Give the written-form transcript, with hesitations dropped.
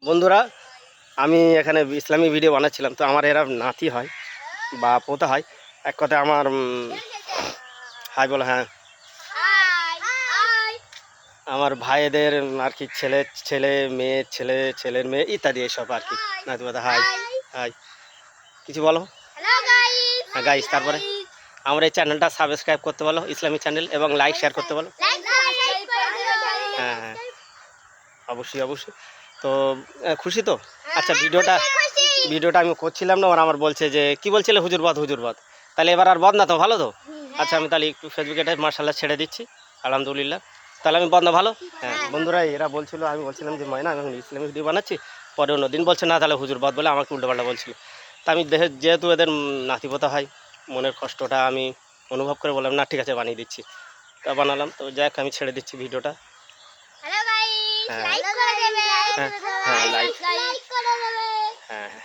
বন্ধুরা, আমি এখানে ইসলামিক ভিডিও বানাচ্ছিলাম, তো আমার এরা নাতি হয় বা পোতা হয়। এক কথায় আমার হাই বলো, হ্যাঁ, আমার ভাইদের আর কি ছেলে ছেলে মেয়ে ছেলে ছেলের মেয়ে ইত্যাদি এসব আর কি নাতি পোতা। হাই হাই, কিছু বলো। হ্যাঁ গাইস, তারপরে আমার এই চ্যানেলটা সাবস্ক্রাইব করতে বলো, ইসলামিক চ্যানেল, এবং লাইক শেয়ার করতে বলো। হ্যাঁ হ্যাঁ, অবশ্যই অবশ্যই। তো খুশি তো? আচ্ছা, ভিডিওটা আমি করছিলাম না, ওরা আমার বলছে যে কি বলছিলে, হুজুর বদ। তাহলে এবার আর বদ না তো, ভালো তো? আচ্ছা, আমি তাহলে একটু ফেসবুকে মার্শাল্লাহ ছেড়ে দিচ্ছি, আলহামদুলিল্লাহ। তাহলে আমি বদ না, ভালো? হ্যাঁ বন্ধুরা, এরা বলছিল, আমি বলছিলাম যে ময়না আমি ইসলামিক ভিডিও বানাচ্ছি, পরে অন্যদিন বলছে না তাহলে হুজুর বদ বলে আমাকে উল্টোপাল্টা বলছিল। তা আমি যেহেতু এদের নাতিপোতা হয়, মনের কষ্টটা আমি অনুভব করে বললাম না ঠিক আছে বানিয়ে দিচ্ছি। তা বানালাম, তো যাক আমি ছেড়ে দিচ্ছি ভিডিওটা। হ্যাঁ হ্যাঁ হ্যাঁ, লাইক, হ্যাঁ হ্যাঁ।